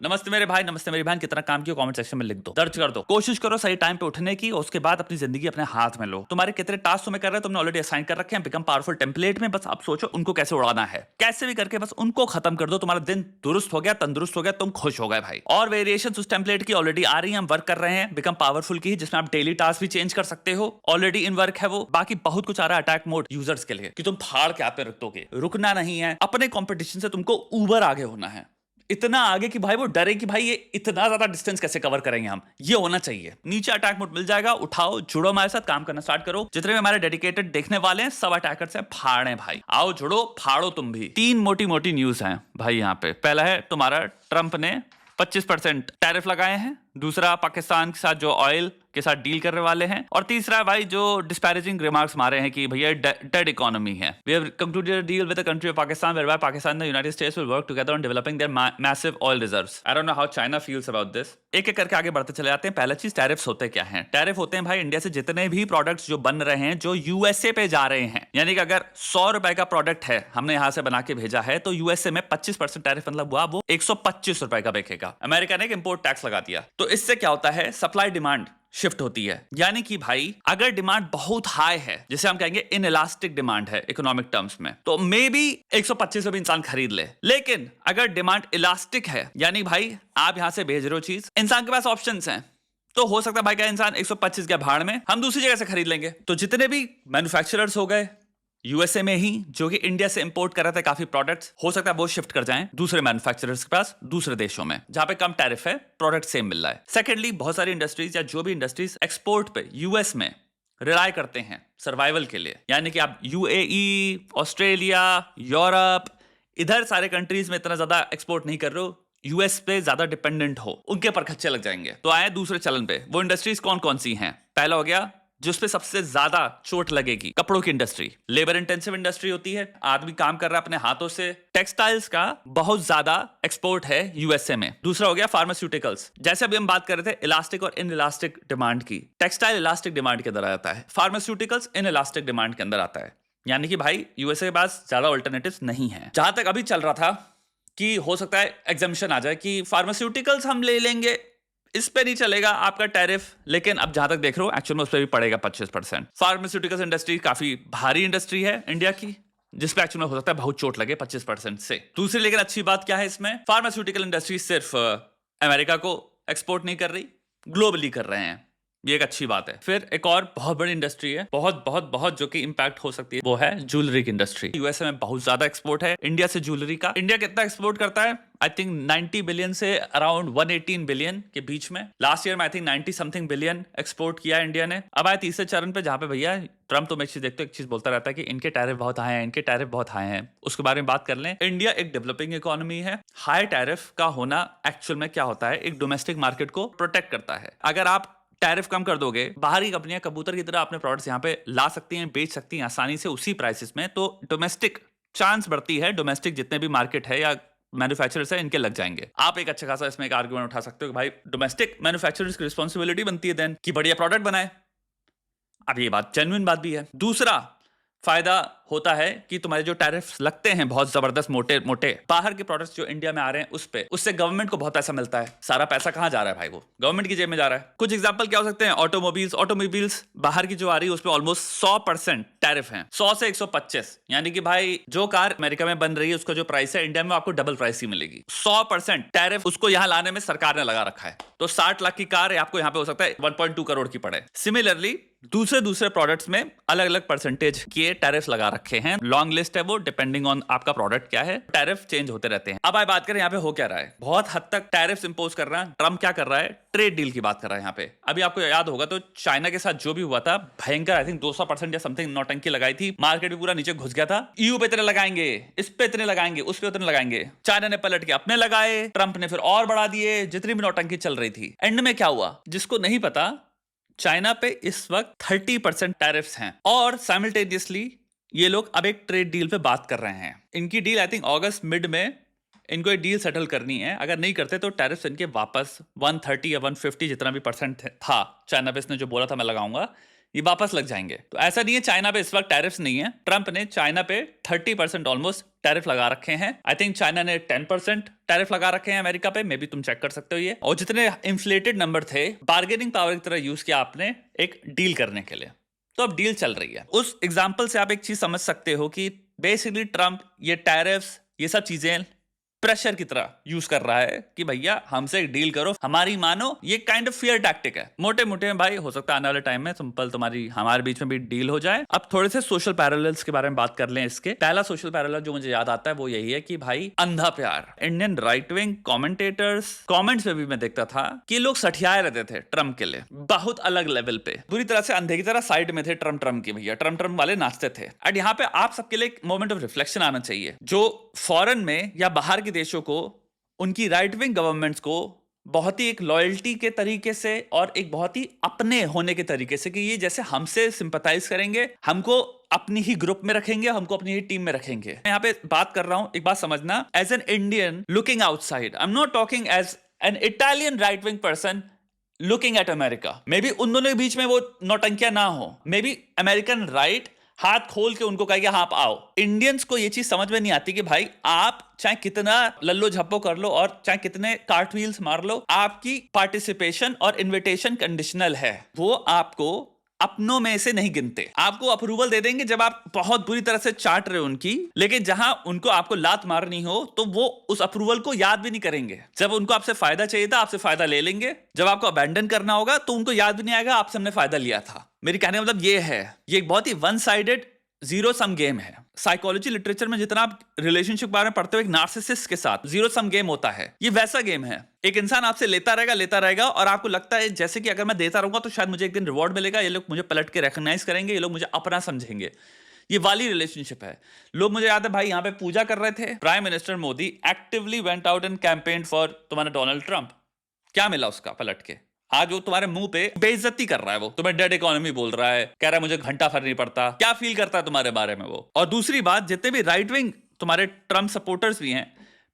नमस्ते मेरे भाई, नमस्ते मेरी बहन। कितना काम किया कमेंट सेक्शन में लिख दो, दर्ज कर दो। कोशिश करो सही टाइम पे उठने की और उसके बाद अपनी जिंदगी अपने हाथ में लो। तुम्हारे कितने टास्क तुम्हें कर रहे हैं, तुमने ऑलरेडी असाइन कर रखे हैं बिकम पावरफुल टेम्पलेट में। बस अब सोचो उनको कैसे उड़ाना है, कैसे भी करके बस उनको खत्म कर दो। तुम्हारा दिन दुरुस्त हो गया, तंदुरुस्त हो गया, तुम खुश हो गए भाई। और वेरिएशन उस टेम्पलेट की ऑलरेडी आ रही है, हम वर्क कर रहे हैं बिकम पावरफुल की, जिसमें आप डेली टास्क भी चेंज कर सकते हो। ऑलरेडी इन वर्क है वो। बाकी बहुत कुछ आ रहा है अटैक मोड यूजर्स के लिए कि तुम फाड़ के आप पे रख दोगे। रुकना नहीं है, अपने कॉम्पिटिशन से तुमको ऊबर आगे होना है। इतना आगे कि भाई वो डरे कि भाई ये इतना ज्यादा डिस्टेंस कैसे कवर करेंगे हम। ये होना चाहिए। नीचे अटैक मोड मिल जाएगा, उठाओ, जुड़ो हमारे साथ, काम करना स्टार्ट करो। जितने भी हमारे डेडिकेटेड देखने वाले हैं सब अटैकर्स हैं, फाड़े भाई। आओ जुड़ो, फाड़ो तुम भी। तीन मोटी मोटी न्यूज हैं भाई यहाँ पे। पहला है तुम्हारा ट्रंप ने 25% टैरिफ लगाए हैं। दूसरा पाकिस्तान के साथ जो ऑयल के साथ डील करने वाले हैं। और तीसरा भाई जो डिस्पैरेजिंग रिमार्क्स मारे हैं कि भैया डेड इकोनॉमी है। We have concluded a deal with the country of Pakistan whereby Pakistan and the United States will work together on developing their massive oil reserves. I don't know how China feels about this. एक एक करके आगे बढ़ते चले जाते हैं। पहला चीज टैरिफ्स होते क्या हैं। टैरिफ होते हैं भाई इंडिया से जितने भी प्रोडक्ट्स जो बन रहे हैं जो यूएसए पे जा रहे हैं। यानी कि अगर 100 रुपए का प्रोडक्ट है, हमने यहां से बना के भेजा है, तो यूएसए में 25% टैरिफ मतलब हुआ वो 125 रुपए का बिकेगा। अमेरिका ने एक इंपोर्ट टैक्स लगा दिया। तो इससे क्या होता है, सप्लाई डिमांड शिफ्ट होती है। यानी कि भाई अगर डिमांड बहुत हाई है, जिसे हम कहेंगे इन इलास्टिक डिमांड है इकोनॉमिक टर्म्स में, तो मे बी 125 में भी इंसान खरीद ले। लेकिन अगर डिमांड इलास्टिक है, यानी भाई आप यहां से भेज रहे हो चीज, इंसान के पास ऑप्शंस हैं, तो हो सकता है भाई क्या इंसान 125 के भाड़ में हम दूसरी जगह से खरीद लेंगे। तो जितने भी मैन्युफैक्चरर्स हो गए यूएसए में ही जो कि इंडिया से इंपोर्ट कर रहे थे काफी प्रोडक्ट्स, हो सकता है वो शिफ्ट कर जाएं दूसरे मैन्युफैक्चरर्स के पास दूसरे देशों में जहां पे कम टैरिफ है, प्रोडक्ट सेम मिल रहा है। सेकेंडली, बहुत सारी इंडस्ट्रीज या जो भी इंडस्ट्रीज एक्सपोर्ट पे यूएस में रिलाय करते हैं सर्वाइवल के लिए, यानी कि आप यूएई, ऑस्ट्रेलिया, यूरोप, इधर सारे कंट्रीज में इतना ज्यादा एक्सपोर्ट नहीं कर रहे हो, यूएस पे ज्यादा डिपेंडेंट हो, उनके पर खर्चे लग जाएंगे। तो आए दूसरे चलन पे। वो इंडस्ट्रीज कौन कौन सी हैं। पहला हो गया जिस पे सबसे ज्यादा चोट लगेगी, कपड़ों की इंडस्ट्री। लेबर इंटेंसिव इंडस्ट्री होती है, आदमी काम कर रहा है अपने हाथों से। टेक्सटाइल्स का बहुत ज्यादा एक्सपोर्ट है यूएसए में। दूसरा हो गया फार्मास्यूटिकल्स। जैसे अभी हम बात कर रहे थे इलास्टिक और इन इलास्टिक डिमांड की, टेक्सटाइल इलास्टिक डिमांड के अंदर आ जाता है, फार्मास्यूटिकल्स इन इलास्टिक डिमांड के अंदर आता है। यानी कि भाई यूएसए के पास ज्यादा ऑल्टरनेटिव्स नहीं है। जहां तक अभी चल रहा था कि हो सकता है एग्जम्पशन आ जाए कि फार्मास्यूटिकल्स हम ले लेंगे, इस पे नहीं चलेगा आपका टैरिफ, लेकिन अब जहां तक देख रहे हो एक्चुअल में उस पे भी पड़ेगा 25%। फार्मास्यूटिकल्स इंडस्ट्री काफी भारी इंडस्ट्री है इंडिया की, जिसपे एक्चुअल में हो सकता है बहुत चोट लगे 25% से। दूसरी लेकिन अच्छी बात क्या है इसमें, फार्मास्यूटिकल इंडस्ट्री सिर्फ अमेरिका को एक्सपोर्ट नहीं कर रही, ग्लोबली कर रहे हैं। ये एक अच्छी बात है। फिर एक और बहुत बड़ी इंडस्ट्री है, बहुत बहुत बहुत जो कि इंपैक्ट हो सकती है, वो है ज्वेलरी की इंडस्ट्री। यूएसए में बहुत ज्यादा एक्सपोर्ट है इंडिया से ज्वेलरी का। इंडिया कितना एक्सपोर्ट करता है, आई थिंक 90 बिलियन से अराउंड 118 बिलियन के बीच में। लास्ट ईयर में I think 90 something billion export किया इंडिया ने। अब आए तीसरे चरण पे, जहां पे भैया ट्रम्प तो मैं एक चीज देखते एक चीज बोलता रहता है कि इनके टैरिफ बहुत हाई हैं, इनके टैरिफ बहुत हाई हैं। उसके बारे में बात कर लें। इंडिया एक डेवलपिंग इकोनॉमी है। हाई टैरिफ का होना एक्चुअल में क्या होता है, एक डोमेस्टिक मार्केट को प्रोटेक्ट करता है। अगर आप टैरिफ कम कर दोगे, बाहरी कंपनियां कबूतर की तरह अपने प्रोडक्ट्स यहाँ पे ला सकती हैं, बेच सकती हैं आसानी से उसी प्राइसेस में, तो डोमेस्टिक चांस बढ़ती है, डोमेस्टिक जितने भी मार्केट है या मैन्युफैक्चरर्स है इनके लग जाएंगे। आप एक अच्छा खासा इसमें एक आर्गुमेंट उठा सकते हो कि भाई डोमेस्टिक मैन्युफैक्चरर्स की रिस्पॉन्सिबिलिटी बनती है देन कि बढ़िया प्रोडक्ट बनाए। अब ये बात जेन्युइन बात भी है। दूसरा फायदा होता है कि तुम्हारे जो टैरिफ्स लगते हैं बहुत जबरदस्त मोटे मोटे बाहर के प्रोडक्ट्स जो इंडिया में आ रहे हैं उस पे, उससे गवर्नमेंट को बहुत पैसा मिलता है। सारा पैसा कहां जा रहा है भाई, वो गवर्नमेंट की जेब में जा रहा है। कुछ एग्जांपल क्या हो सकते हैं, ऑटोमोबाइल्स बाहर की जो आ रही है उस पे ऑलमोस्ट 100% टैरिफ है, 100 से 125। यानी कि भाई जो कार अमेरिका में बन रही है उसका जो प्राइस है, इंडिया में आपको डबल प्राइस ही मिलेगी। 100% टैरिफ उसको यहाँ लाने में सरकार ने लगा रखा है। तो 60 लाख की कार आपको यहाँ पे हो सकता है 1.2 करोड़ की पड़े। सिमिलरली दूसरे प्रोडक्ट्स में अलग अलग परसेंटेज के टैरिफ लगा रखे हैं। लॉन्ग लिस्ट है वो, डिपेंडिंग ऑन आपका प्रोडक्ट क्या है, टैरिफ चेंज होते रहते हैं। अब आए बात करें यहाँ पे हो क्या रहा है। बहुत हद तक टैरिफ इंपोज कर रहा है ट्रम्प। क्या कर रहा है, ट्रेड डील की बात कर रहा है यहाँ पे। अभी आपको याद होगा तो चाइना के साथ जो भी हुआ था भयंकर, आई थिंक 200% या समथिंग नौटंकी लगाई थी, मार्केट भी पूरा नीचे घुस गया था। ईयू पे इतने लगाएंगे, इस पे इतने लगाएंगे, उस पे उतने लगाएंगे। चाइना ने पलट के अपने लगाए, ट्रम्प ने फिर और बढ़ा दिए, जितनी भी नौटंकी चल रही थी। एंड में क्या हुआ, जिसको नहीं पता, चाइना पे इस वक्त 30% टैरिफ्स हैं और साइमल्टेनियसली ये लोग अब एक ट्रेड डील पे बात कर रहे हैं। इनकी deal I think August mid में इनको एक डील सेटल करनी है। अगर नहीं करते तो टैरिफ्स इनके वापस 130 या 150 जितना भी परसेंट था चाइना पे इसने जो बोला था मैं लगाऊंगा, ये वापस लग जाएंगे। तो ऐसा नहीं है चाइना पे इस वक्त टैरिफ्स नहीं है, ट्रंप ने चाइना पे 30% ऑलमोस्ट टैरिफ लगा रखे हैं। आई थिंक चाइना ने 10% टैरिफ लगा रखे हैं अमेरिका पे, मे बी तुम चेक कर सकते हो ये। और जितने इन्फ्लेटेड नंबर थे, बार्गेनिंग पावर की तरह यूज किया आपने एक डील करने के लिए। तो अब डील चल रही है। उस एग्जाम्पल से आप एक चीज समझ सकते हो कि बेसिकली ट्रंप ये टैरिफ्स ये सब चीजें प्रेशर की तरह यूज कर रहा है कि भैया हमसे एक डील करो, हमारी मानो। ये काइंड ऑफ फियर टैक्टिक है मोटे मोटे भाई। हो सकता है आने वाले टाइम में सिंपल तुम्हारी हमारे बीच में भी डील हो जाए। अब थोड़े से सोशल पैरेलल्स के बारे में बात कर लें इसके। पहला सोशल पैरेलल जो मुझे याद आता है वो यही है कि भाई अंधा प्यार। Indian right wing commentators comments में भी मैं देखता था कि लोग सठियाए रहते थे ट्रंप के लिए, बहुत अलग लेवल पे, बुरी तरह से अंधे की तरह साइड में थे ट्रंप की। भैया ट्रंप वाले नाचते थे। और यहाँ पे आप सबके लिए एक मोमेंट ऑफ रिफ्लेक्शन आना चाहिए। जो फॉरेन में या बाहर के देशों को उनकी राइट विंग गवर्नमेंट्स को बहुत ही एक लॉयल्टी के तरीके से और एक बहुत ही अपने होने के तरीके से कि ये जैसे हमसे सिंपैथाइज करेंगे, हमको अपनी ही ग्रुप में रखेंगे, हमको अपनी ही टीम में रखेंगे। मैं यहाँ पे बात कर रहा हूं, एक बात समझना, as an Indian looking outside, I am not talking as an Italian right wing person looking at America. Maybe उन दोनों के बीच में वो नौटंकियां ना हो, मे बी अमेरिकन राइट हाथ खोल के उनको कहेगा हाँ आप आओ। इंडियंस को ये चीज समझ में नहीं आती कि भाई आप चाहे कितना लल्लो झप्पो कर लो और चाहे कितने कार्टव्हील्स मार लो, आपकी पार्टिसिपेशन और इनविटेशन कंडीशनल है। वो आपको अपनों में से नहीं गिनते। आपको अप्रूवल दे देंगे जब आप बहुत बुरी तरह से चाट रहे हो उनकी, लेकिन जहां उनको आपको लात मारनी हो तो वो उस अप्रूवल को याद भी नहीं करेंगे। जब उनको आपसे फायदा चाहिए था आपसे फायदा ले लेंगे, जब आपको अबैंडन करना होगा तो उनको याद भी नहीं आएगा आपसे हमने फायदा लिया था। मेरी कहने का मतलब ये है, ये एक बहुत ही one sided zero sum game है। साइकोलॉजी लिटरेचर में जितना आप रिलेशनशिप के बारे में पढ़ते हो एक नार्सिसिस्ट के साथ, जीरो सम गेम होता है। ये वैसा गेम है, एक इंसान आपसे लेता रहेगा और आपको लगता है जैसे कि अगर मैं देता रहूंगा तो शायद मुझे एक दिन रिवॉर्ड मिलेगा, ये लोग मुझे पलट के रिकॉग्नाइज करेंगे, ये लोग मुझे अपना समझेंगे। ये वाली रिलेशनशिप है। लोग, मुझे याद है भाई यहाँ पे पूजा कर रहे थे, prime minister Modi actively went out and campaign for तुम्हारा डोनाल्ड ट्रंप। क्या मिला उसका पलट के? आज वो तुम्हारे मुंह पे बेइज्जती कर रहा है, वो तुम्हें डेड इकोनॉमी बोल रहा है, कह रहा है मुझे घंटा फर्क नहीं पड़ता। क्या फील करता है तुम्हारे बारे में वो? और दूसरी बात, जितने भी राइट विंग तुम्हारे ट्रम्प सपोर्टर्स भी हैं,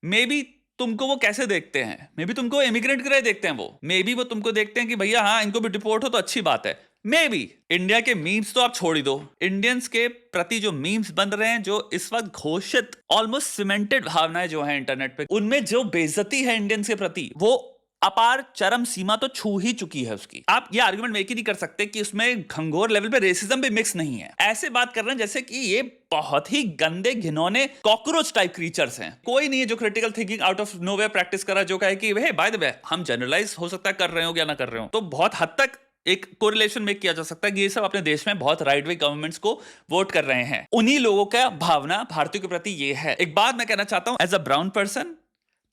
मे बी तुमको वो कैसे देखते हैं? मे बी तुमको इमिग्रेंट की तरह देखते हैं वो। मे बी वो तुमको देखते हैं कि भैया हाँ इनको भी डिपोर्ट हो तो अच्छी बात है। मे बी इंडिया के मीम्स तो आप छोड़ ही दो, इंडियंस के प्रति जो मीम्स बन रहे हैं, जो इस वक्त घोषित ऑलमोस्ट सीमेंटेड भावनाएं जो है इंटरनेट पे, उनमें जो बेइज्जती है इंडियंस के प्रति, वो अपार चरम सीमा तो छू ही चुकी है उसकी। आप ये आर्गुमेंट मेक ही नहीं कर सकते कि उसमें घंघोर लेवल पे रेसिज्म भी मिक्स नहीं है। ऐसे बात कर रहे हैं जैसे कि ये बहुत ही गंदे घिनौने कॉकरोच टाइप क्रीचर्स हैं। कोई नहीं है जो critical thinking out of nowhere practice करा, जो कहे कि हे बाय द वे हम जनरलाइज हो सकता है कर रहे हो या ना कर रहे हो। तो बहुत हद तक एक कोरिलेशन मेक किया जा सकता है कि ये सब अपने देश में बहुत राइट विंग गवर्नमेंट्स को वोट कर रहे हैं। उन्हीं लोगों का भावना भारतीयों के प्रति ये है। एक बात मैं कहना चाहता हूं, एज अ ब्राउन पर्सन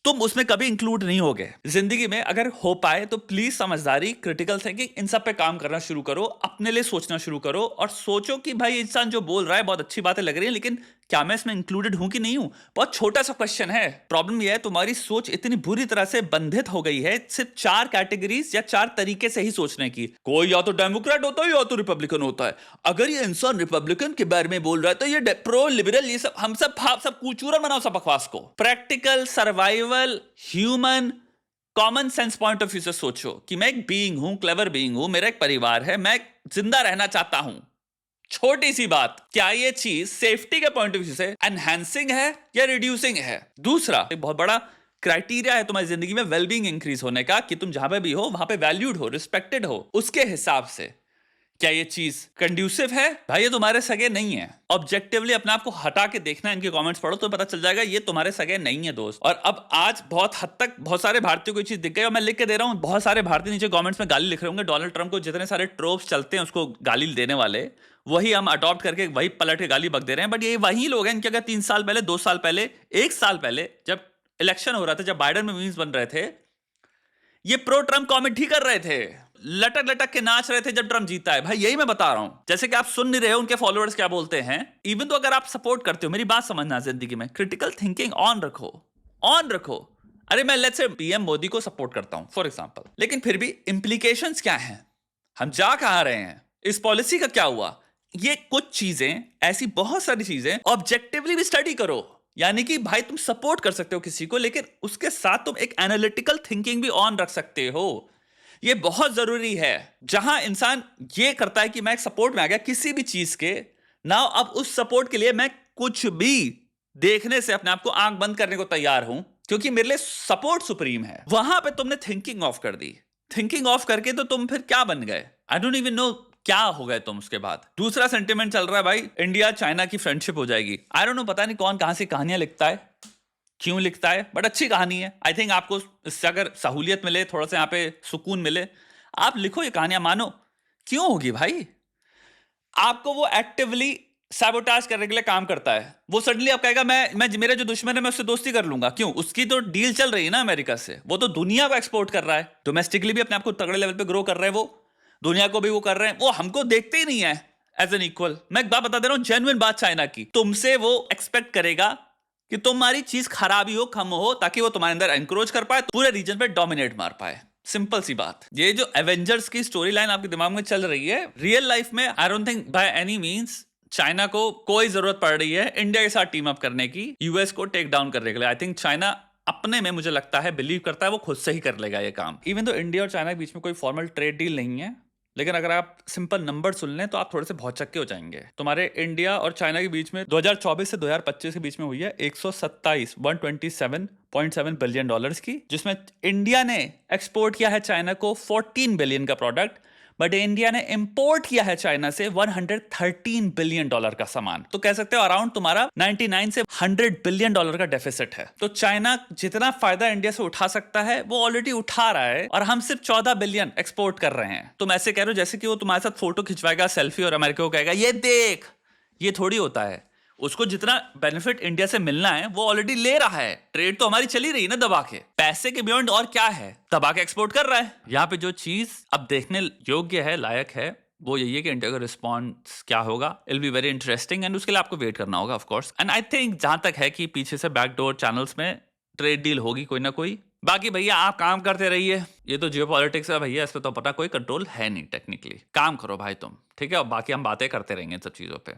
तुम उसमें कभी इंक्लूड नहीं होगे जिंदगी में। अगर हो पाए तो प्लीज समझदारी, क्रिटिकल थिंकिंग, इन सब पे काम करना शुरू करो, अपने लिए सोचना शुरू करो और सोचो कि भाई इंसान जो बोल रहा है बहुत अच्छी बातें लग रही है, लेकिन क्या मैं इसमें इंक्लूडेड हूं कि नहीं हूं? बहुत छोटा सा क्वेश्चन है। प्रॉब्लम यह है तुम्हारी सोच इतनी बुरी तरह से बंधित हो गई है सिर्फ 4 कैटेगरीज या 4 तरीके से ही सोचने की। कोई या तो डेमोक्रेट होता है या तो रिपब्लिकन होता है। अगर ये इंसान रिपब्लिकन के बारे में बोल रहा है तो ये प्रो लिबरल, ये सब हम सब कूचूरन बनाओ सब बकवास को। Practical, survival, human, common sense point of view से सोचो कि मैं एक बीइंग हूं, क्लेवर बीइंग हूं, मेरा एक परिवार है, मैं जिंदा रहना चाहता हूं। छोटी सी बात, क्या ये चीज सेफ्टी के पॉइंट ऑफ व्यू से एनहांसिंग है या रिड्यूसिंग है? दूसरा एक बहुत बड़ा क्राइटेरिया है तुम्हारी जिंदगी में वेलबींग इंक्रीज होने का कि तुम जहां पे भी हो वहां पे वैल्यूड हो, रिस्पेक्टेड हो। उसके हिसाब से क्या ये चीज कंड्यूसिव है? भाई ये तुम्हारे सगे नहीं है। ऑब्जेक्टिवली अपने आप को हटा के देखना, इनके कमेंट्स पढ़ो तो पता चल जाएगा ये तुम्हारे सगे नहीं है दोस्त। और अब आज बहुत हद तक बहुत सारे भारतीयों को ये चीज दिख गई और मैं लिख के दे रहा हूं। बहुत सारे भारतीय नीचे कमेंट्स में गाली लिख रहे होंगे डोनाल्ड ट्रंप को। जितने सारे ट्रोप्स चलते हैं उसको गाली देने वाले, वही हम अडॉप्ट करके वही पलट के गाली बक दे रहे हैं। बट ये वही लोग हैं इनके अगर 3 साल पहले, 2 साल पहले, 1 साल पहले जब इलेक्शन हो रहा था, जब बाइडेन में मीम्स बन रहे थे, ये प्रो ट्रंप कमेंट ही कर रहे थे, लटक लटक के नाच रहे थे जब ट्रंप जीता है। भाई यही मैं बता रहा हूं। जैसे कि आप सुन नहीं रहे हो उनके फॉलोअर्स क्या बोलते हैं। इवन तो अगर आप सपोर्ट करते हो, मेरी बात समझना, जिंदगी में क्रिटिकल थिंकिंग ऑन रखो। अरे मैं लेट्स से पीएम मोदी को सपोर्ट करता हूं फॉर एग्जांपल, लेकिन फिर भी इंप्लीकेशंस क्या हैं, हम जा कहां रहे हैं, इस पॉलिसी का क्या हुआ, ये कुछ चीजें, ऐसी बहुत सारी चीजें ऑब्जेक्टिवली भी स्टडी करो। यानी कि भाई तुम सपोर्ट कर सकते हो किसी को, लेकिन उसके साथ तुम एक एनालिटिकल थिंकिंग भी ऑन रख सकते हो। ये बहुत जरूरी है। जहां इंसान ये करता है कि मैं एक सपोर्ट में आ गया किसी भी चीज के, ना अब उस सपोर्ट के लिए मैं कुछ भी देखने से अपने आप को आंख बंद करने को तैयार हूं, क्योंकि मेरे लिए सपोर्ट सुप्रीम है। वहां पे तुमने थिंकिंग ऑफ कर दी। थिंकिंग ऑफ करके तो तुम फिर क्या बन गए? आई डोंट इवन नो क्या हो गए तुम उसके बाद। दूसरा सेंटिमेंट चल रहा है भाई, इंडिया चाइना की फ्रेंडशिप हो जाएगी। आई डोंट नो, पता नहीं कौन कहां से कहानियां लिखता है, क्यों लिखता है, बट अच्छी कहानी है। आई थिंक आपको इससे अगर सहूलियत मिले, थोड़ा सा यहाँ पे सुकून मिले, आप लिखो ये कहानियां, मानो। क्यों होगी भाई? आपको वो एक्टिवली सैबोटाज करने के लिए काम करता है। वो सडनली आप कहेगा मैं मेरा जो दुश्मन है मैं उससे दोस्ती कर लूंगा। क्यों? उसकी तो डील चल रही है ना अमेरिका से। वो तो दुनिया को एक्सपोर्ट कर रहा है, डोमेस्टिकली भी अपने आप को तगड़े लेवल पे ग्रो कर रहे हैं, वो दुनिया को भी वो कर रहे हैं। वो हमको देखते ही नहीं है एज एन इक्वल। मैं एक बात बता दे रहा हूं, जेन्युइन बात चाइना की, तुमसे वो एक्सपेक्ट करेगा कि तुम्हारी चीज खराबी हो, कम हो, ताकि वो तुम्हारे अंदर एनक्रोच कर पाए, पूरे रीजन पे डोमिनेट मार पाए। सिंपल सी बात। ये जो एवेंजर्स की स्टोरी लाइन आपके दिमाग में चल रही है, रियल लाइफ में I don't think by any means China को कोई जरूरत पड़ रही है इंडिया के साथ टीम अप करने की, यूएस को टेक डाउन करने के लिए। आई थिंक चाइना अपने में, मुझे लगता है, बिलीव करता है वो खुद से ही कर लेगा ये काम। इवन तो इंडिया और चाइना के बीच में कोई फॉर्मल ट्रेड डील नहीं है, लेकिन अगर आप सिंपल नंबर सुन लें तो आप थोड़े से बहुत चक्के हो जाएंगे। तुम्हारे इंडिया और चाइना के बीच में 2024 से 2025 के बीच में हुई है 127 बिलियन डॉलर्स की, जिसमें इंडिया ने एक्सपोर्ट किया है चाइना को 14 बिलियन का प्रोडक्ट, बट इंडिया ने इंपोर्ट किया है चाइना से 113 बिलियन डॉलर का सामान। तो कह सकते हो अराउंड तुम्हारा 99 से 100 बिलियन डॉलर का डेफिसिट है। तो चाइना जितना फायदा इंडिया से उठा सकता है वो ऑलरेडी उठा रहा है, और हम सिर्फ 14 बिलियन एक्सपोर्ट कर रहे हैं। तुम ऐसे कह रहे हो जैसे कि वो तुम्हारे साथ फोटो खिंचवाएगा सेल्फी, और अमेरिका को कहेगा ये देख। ये थोड़ी होता है। उसको जितना बेनिफिट इंडिया से मिलना है वो ऑलरेडी ले रहा है। ट्रेड तो हमारी चली रही है ना दबा के। पैसे के बियॉन्ड और क्या है, दबा के एक्सपोर्ट कर रहा है। यहाँ पे जो चीज अब देखने योग्य है, लायक है, वो यही है कि इंडिया का रिस्पॉन्स क्या होगा। It be very interesting, and उसके लिए आपको वेट करना होगा of course. And I think जहां तक है कि पीछे से बैकडोर चैनल्स में ट्रेड डील होगी कोई ना कोई। बाकी भैया आप काम करते रहिए। ये तो जियो पॉलिटिक्स है भैया, इस पे तो पता कोई कंट्रोल है नहीं टेक्निकली। काम करो भाई तुम, ठीक है? और बाकी हम बातें करते रहेंगे इन सब चीजों पे।